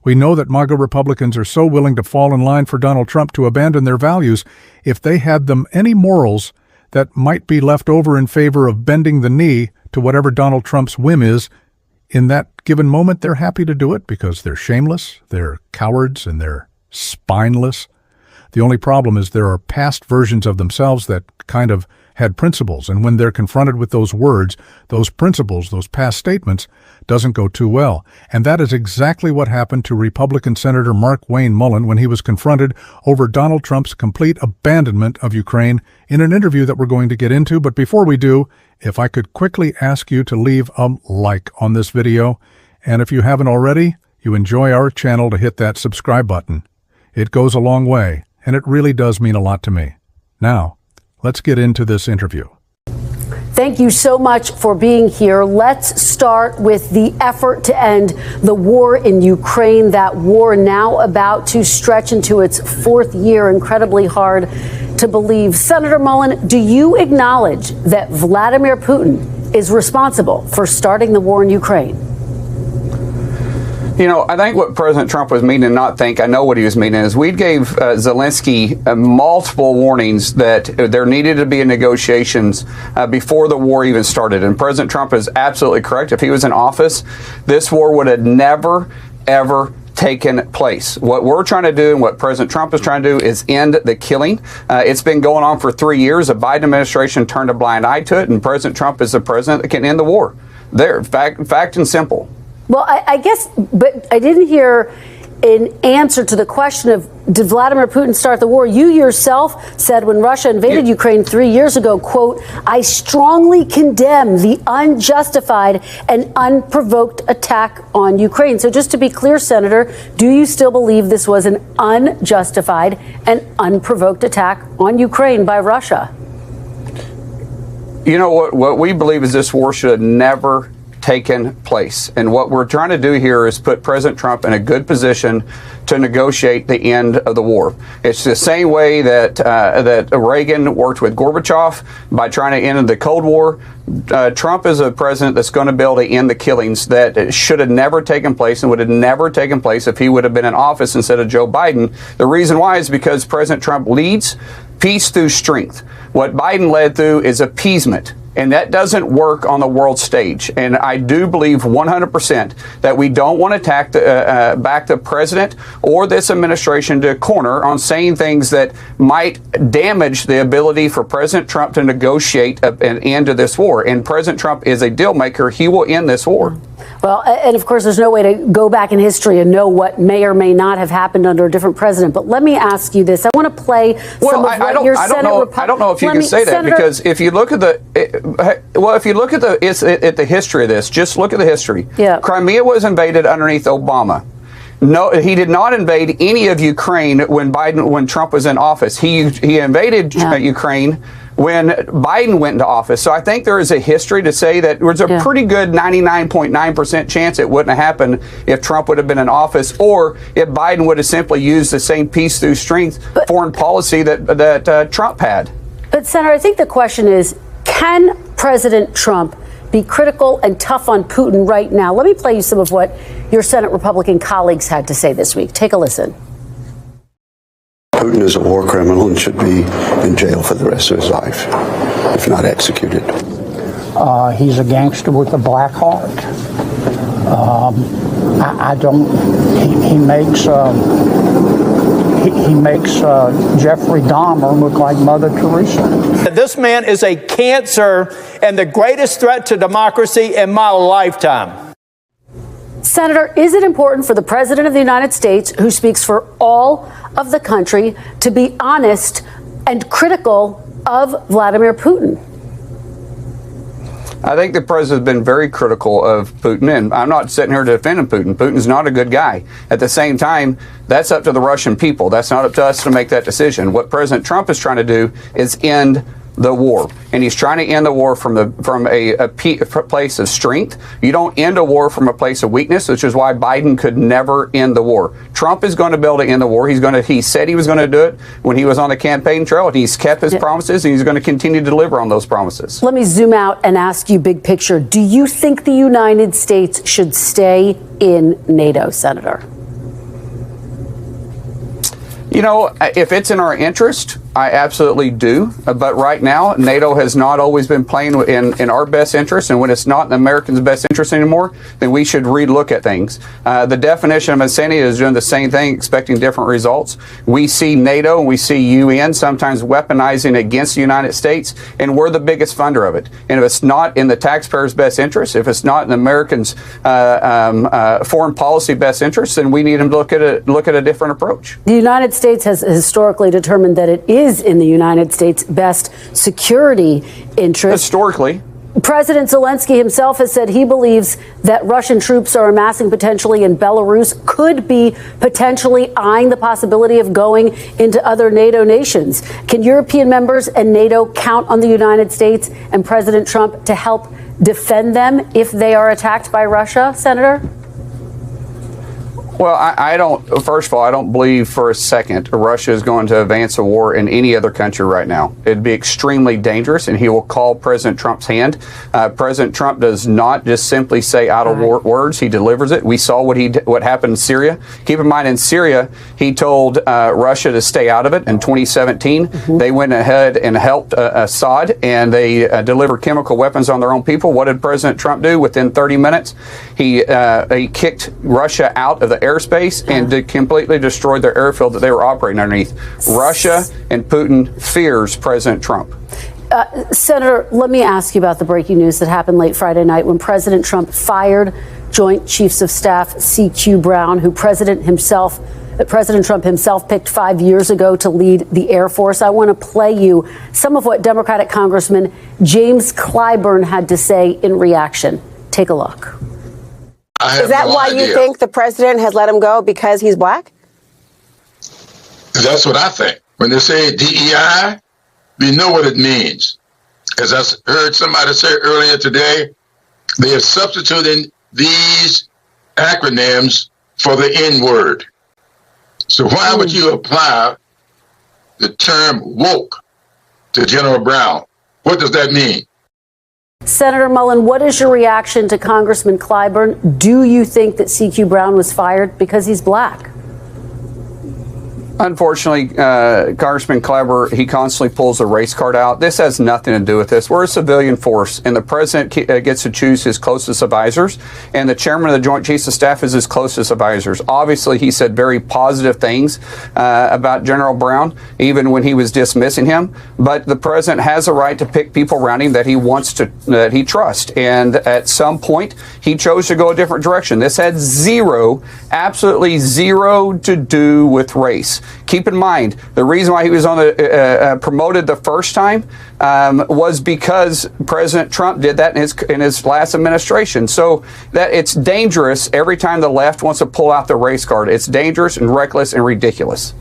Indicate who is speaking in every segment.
Speaker 1: We know that MAGA Republicans are so willing to fall in line for Donald Trump to abandon their values if they had them any morals that might be left over in favor of bending the knee to whatever Donald Trump's whim is. In that given moment, they're happy to do it because they're shameless, they're cowards, and they're spineless. The only problem is there are past versions of themselves that kind of had principles, and when they're confronted with those words, those principles, those past statements, doesn't go too well. And that is exactly what happened to Republican Senator Mark Wayne Mullen when he was confronted over Donald Trump's complete abandonment of Ukraine in an interview that we're going to get into. But before we do, if I could quickly ask you to leave a like on this video, and if you haven't already, you enjoy our channel, to hit that subscribe button. It goes a long way, and it really does mean a lot to me. Now, let's get into this interview.
Speaker 2: Thank you so much for being here. Let's start with the effort to end the war in Ukraine, that war now about to stretch into its fourth year. Incredibly hard to believe. Senator Mullen, do you acknowledge that Vladimir Putin is responsible for starting the war in Ukraine?
Speaker 3: You know, I think what President Trump was meaning, not think, I know what he was meaning, is we gave Zelensky multiple warnings that there needed to be negotiations before the war even started. And President Trump is absolutely correct. If he was in office, this war would have never, ever taken place. What we're trying to do and what President Trump is trying to do is end the killing. It's been going on for 3 years. The Biden administration turned a blind eye to it, and President Trump is the president that can end the war. There, fact and simple.
Speaker 2: Well, I guess, but I didn't hear an answer to the question of, did Vladimir Putin start the war? You yourself said when Russia invaded Ukraine 3 years ago, quote, "I strongly condemn the unjustified and unprovoked attack on Ukraine." So just to be clear, Senator, do you still believe this was an unjustified and unprovoked attack on Ukraine by Russia?
Speaker 3: You know, what we believe is this war should have never taken place. And what we're trying to do here is put President Trump in a good position to negotiate the end of the war. It's the same way that that Reagan worked with Gorbachev by trying to end the Cold War. Trump is a president that's going to be able to end the killings that should have never taken place and would have never taken place if he would have been in office instead of Joe Biden. The reason why is because President Trump leads peace through strength. What Biden led through is appeasement. And that doesn't work on the world stage. And I do believe 100% that we don't want to attack back the president or this administration to a corner on saying things that might damage the ability for President Trump to negotiate an end to this war. And President Trump is a deal maker. He will end this war.
Speaker 2: Well, and of course, there's no way to go back in history and know what may or may not have happened under a different president. But let me ask you this. I want to play some of what your Senate Republican...
Speaker 3: I don't know if you can say that, because if you look at the history of this, just look at the history. Yeah. Crimea was invaded underneath Obama. No, he did not invade any of Ukraine when Trump was in office. He invaded Ukraine when Biden went into office. So I think there is a history to say that there's a pretty good 99.9% chance it wouldn't have happened if Trump would have been in office, or if Biden would have simply used the same peace through strength foreign policy that Trump had.
Speaker 2: But Senator, I think the question is, can President Trump be critical and tough on Putin right now? Let me play you some of what your Senate Republican colleagues had to say this week. Take a listen.
Speaker 4: Putin is a war criminal and should be in jail for the rest of his life, if not executed.
Speaker 5: He's a gangster with a black heart. He makes Jeffrey Dahmer look like Mother Teresa.
Speaker 6: This man is a cancer and the greatest threat to democracy in my lifetime.
Speaker 2: Senator, is it important for the President of the United States, who speaks for all of the country, to be honest and critical of Vladimir Putin?
Speaker 3: I think the president has been very critical of Putin, and I'm not sitting here defending Putin. Putin's not a good guy. At the same time, that's up to the Russian people. That's not up to us to make that decision. What President Trump is trying to do is end the war, and he's trying to end the war from a place of strength. You don't end a war from a place of weakness, which is why Biden could never end the war. Trump is going to be able to end the war. He said he was going to do it when he was on the campaign trail, and he's kept his promises, and he's going to continue to deliver on those promises.
Speaker 2: Let me zoom out and ask you big picture. Do you think the United States should stay in NATO, Senator?
Speaker 3: You know, if it's in our interest, I absolutely do. But right now, NATO has not always been playing in our best interest. And when it's not in Americans' best interest anymore, then we should relook at things. The definition of insanity is doing the same thing, expecting different results. We see NATO and we see UN sometimes weaponizing against the United States, and we're the biggest funder of it. And if it's not in the taxpayers' best interest, if it's not in Americans' foreign policy best interest, then we need to look at a different approach.
Speaker 2: The United States has historically determined that it is in the United States' best security interest.
Speaker 3: Historically.
Speaker 2: President Zelensky himself has said he believes that Russian troops are amassing potentially in Belarus, could be potentially eyeing the possibility of going into other NATO nations. Can European members and NATO count on the United States and President Trump to help defend them if they are attacked by Russia, Senator?
Speaker 3: Well, I don't, first of all, I don't believe for a second Russia is going to advance a war in any other country right now. It'd be extremely dangerous, and he will call President Trump's hand. President Trump does not just simply say idle words. He delivers it. We saw what happened in Syria. Keep in mind, in Syria, he told Russia to stay out of it in 2017. They went ahead and helped Assad, and they delivered chemical weapons on their own people. What did President Trump do? Within 30 minutes, he kicked Russia out of the airspace and completely destroyed their airfield that they were operating underneath. Russia and Putin fears President Trump.
Speaker 2: Senator, let me ask you about the breaking news that happened late Friday night when President Trump fired Joint Chiefs of Staff C.Q. Brown, who President Trump himself picked 5 years ago to lead the Air Force. I want to play you some of what Democratic Congressman James Clyburn had to say in reaction. Take a look.
Speaker 7: Is that why you think the president has let him go, because he's black?
Speaker 8: That's what I think. When they say DEI, we know what it means. As I heard somebody say earlier today, they are substituting these acronyms for the N-word. So why would you apply the term woke to General Brown? What does that mean?
Speaker 2: Senator Mullen, what is your reaction to Congressman Clyburn? Do you think that C.Q. Brown was fired because he's black?
Speaker 3: Unfortunately, Congressman Clyburn, he constantly pulls a race card out. This has nothing to do with this. We're a civilian force, and the president gets to choose his closest advisors, and the chairman of the Joint Chiefs of Staff is his closest advisors. Obviously, he said very positive things about General Brown, even when he was dismissing him. But the president has a right to pick people around him that he wants to, that he trusts. And at some point, he chose to go a different direction. This had absolutely zero to do with race. Keep in mind, the reason why he was on the promoted the first time was because President Trump did that in his last administration. So that it's dangerous every time the left wants to pull out the race card. It's dangerous and reckless and ridiculous.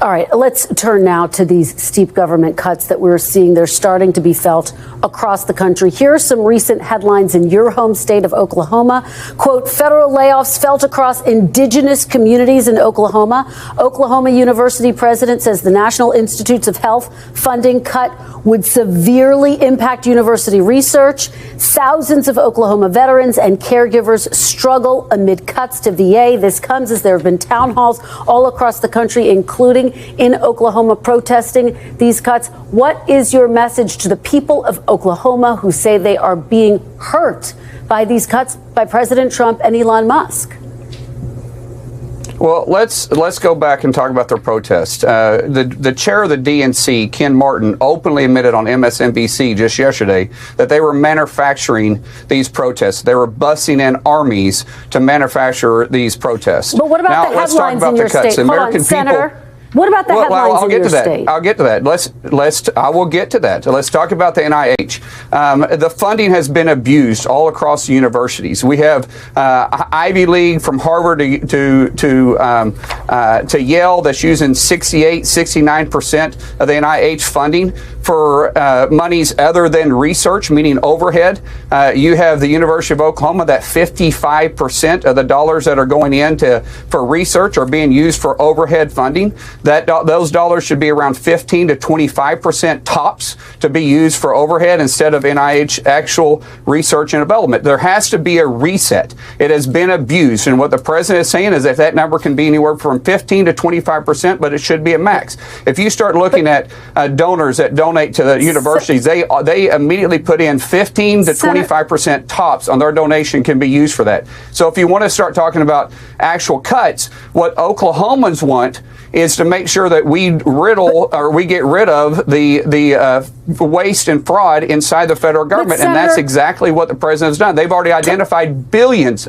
Speaker 2: All right, let's turn now to these steep government cuts that we're seeing. They're starting to be felt across the country. Here are some recent headlines in your home state of Oklahoma. Quote, federal layoffs felt across indigenous communities in Oklahoma. Oklahoma University president says the National Institutes of Health funding cut would severely impact university research. Thousands of Oklahoma veterans and caregivers struggle amid cuts to VA. This comes as there have been town halls all across the country, including in Oklahoma, protesting these cuts. What is your message to the people of Oklahoma who say they are being hurt by these cuts by President Trump and Elon Musk?
Speaker 3: Well, let's go back and talk about their protest. The chair of the DNC, Ken Martin, openly admitted on MSNBC just yesterday that they were manufacturing these protests. They were busing in armies to manufacture these protests.
Speaker 2: But what about the headlines in your state? Hold on, Senator. What about the headlines in your state?
Speaker 3: I'll get to that. I will get to that. Let's talk about the NIH. The funding has been abused all across the universities. We have Ivy League from Harvard to Yale that's using 69% of the NIH funding for monies other than research, meaning overhead. You have the University of Oklahoma that 55% of the dollars that are going into for research are being used for overhead funding. Those dollars should be around 15 to 25% tops to be used for overhead instead of NIH actual research and development. There has to be a reset. It has been abused, and what the president is saying is that number can be anywhere from 15 to 25%, but it should be a max. If you start looking at donors that donate to the universities, they immediately put in 15 to 25% tops on their donation can be used for that. So if you want to start talking about actual cuts, what Oklahomans want is to make sure that we get rid of the waste and fraud inside the federal government, and that's exactly what the president has done. They've already identified billions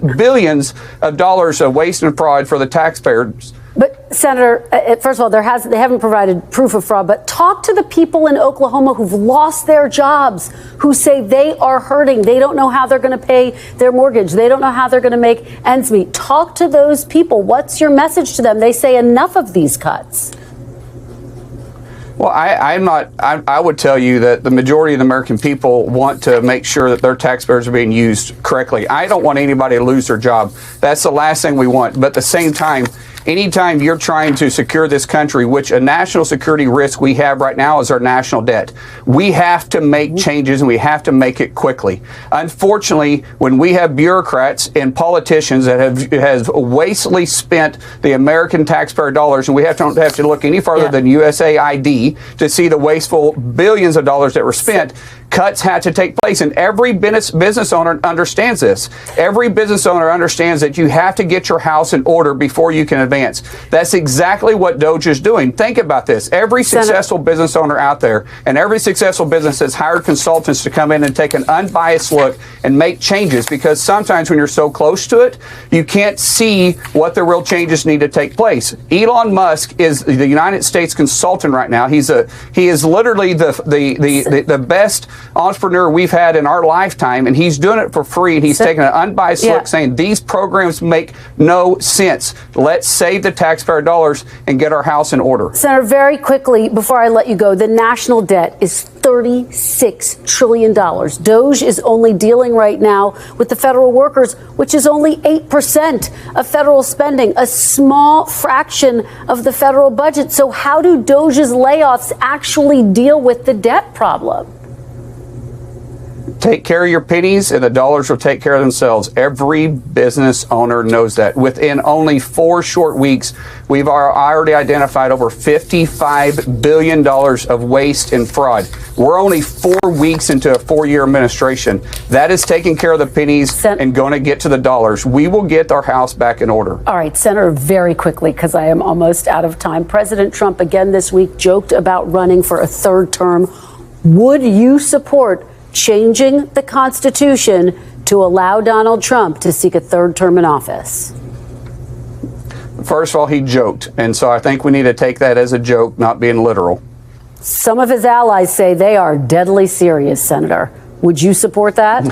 Speaker 3: of dollars of waste and fraud for the taxpayers.
Speaker 2: But Senator, first of all, they haven't provided proof of fraud, but talk to the people in Oklahoma who've lost their jobs, who say they are hurting. They don't know how they're going to pay their mortgage. They don't know how they're going to make ends meet. Talk to those people. What's your message to them? They say enough of these cuts.
Speaker 3: Well, I would tell you that the majority of the American people want to make sure that their taxpayers are being used correctly. I don't want anybody to lose their job. That's the last thing we want. But at the same time, anytime you're trying to secure this country, which a national security risk we have right now is our national debt, we have to make changes, and we have to make it quickly. Unfortunately, when we have bureaucrats and politicians that have wastefully spent the American taxpayer dollars, and we don't have to look any farther than USAID to see the wasteful billions of dollars that were spent, cuts had to take place, and every business owner understands this. Every business owner understands that you have to get your house in order before you can advance. That's exactly what DOGE is doing. Think about this. Every successful business owner out there and every successful business has hired consultants to come in and take an unbiased look and make changes, because sometimes when you're so close to it, you can't see what the real changes need to take place. Elon Musk is the United States consultant right now. He is literally the best entrepreneur we've had in our lifetime, and he's doing it for free, and he's taking an unbiased look, saying these programs make no sense. Let's save the taxpayer dollars and get our house in order.
Speaker 2: Senator, very quickly, before I let you go, the national debt is $36 trillion. DOGE is only dealing right now with the federal workers, which is only 8% of federal spending, a small fraction of the federal budget. So how do DOGE's layoffs actually deal with the debt problem?
Speaker 3: Take care of your pennies and the dollars will take care of themselves. Every business owner knows that. Within only 4 short weeks, we've already identified over $55 billion of waste and fraud. We're only 4 weeks into a 4-year administration. That is taking care of the pennies and going to get to the dollars. We will get our house back in order.
Speaker 2: All right, Senator, very quickly, because I am almost out of time. President Trump again this week joked about running for a 3rd term. Would you support changing the Constitution to allow Donald Trump to seek a 3rd term in office?
Speaker 3: First of all, he joked, and so I think we need to take that as a joke, not being literal.
Speaker 2: Some of his allies say they are deadly serious, Senator. Would you support that?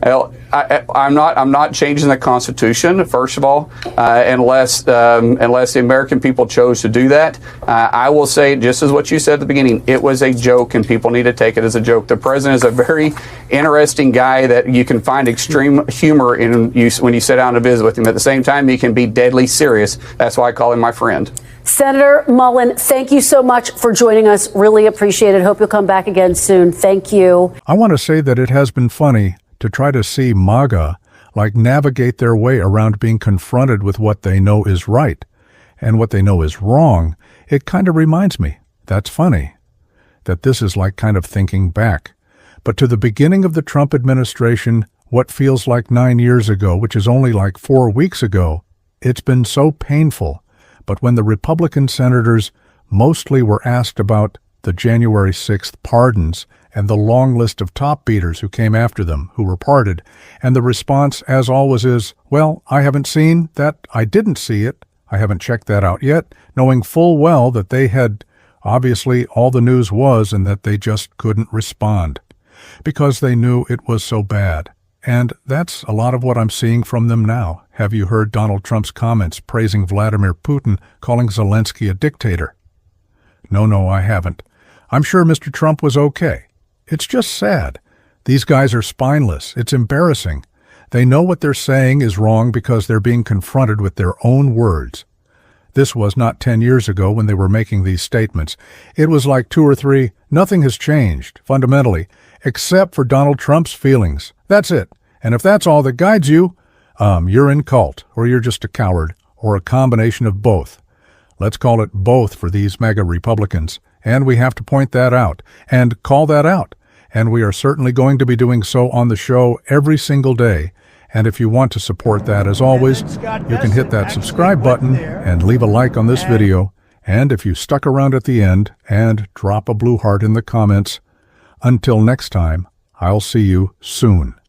Speaker 3: Well, I'm not changing the Constitution. First of all, unless the American people chose to do that. I will say, just as what you said at the beginning, it was a joke, and people need to take it as a joke. The president is a very interesting guy that you can find extreme humor in when you sit down to visit with him. At the same time, he can be deadly serious. That's why I call him my friend.
Speaker 2: Senator Mullen, thank you so much for joining us. Really appreciate it. Hope you'll come back again soon. Thank you.
Speaker 1: I want to say that it has been funny to try to see MAGA navigate their way around being confronted with what they know is right and what they know is wrong. It kind of reminds me, that's funny, that this is like kind of thinking back. But to the beginning of the Trump administration, what feels like 9 years ago, which is only like 4 weeks ago, it's been so painful. But when the Republican senators mostly were asked about the January 6th pardons and the long list of top beaters who came after them, who were pardoned, and the response, as always, is, well, I haven't seen that, I didn't see it, I haven't checked that out yet, knowing full well that they had, obviously, all the news was and that they just couldn't respond because they knew it was so bad. And that's a lot of what I'm seeing from them now. Have you heard Donald Trump's comments praising Vladimir Putin, calling Zelensky a dictator? No, I haven't. I'm sure Mr. Trump was okay. It's just sad. These guys are spineless. It's embarrassing. They know what they're saying is wrong because they're being confronted with their own words. This was not 10 years ago when they were making these statements. It was like 2 or 3. Nothing has changed, fundamentally, except for Donald Trump's feelings. That's it. And if that's all that guides you, you're in cult, or you're just a coward, or a combination of both. Let's call it both for these MAGA Republicans. And we have to point that out and call that out. And we are certainly going to be doing so on the show every single day. And if you want to support that, as always, you can hit that subscribe button and leave a like on this video. And if you stuck around at the end, and drop a blue heart in the comments. Until next time, I'll see you soon.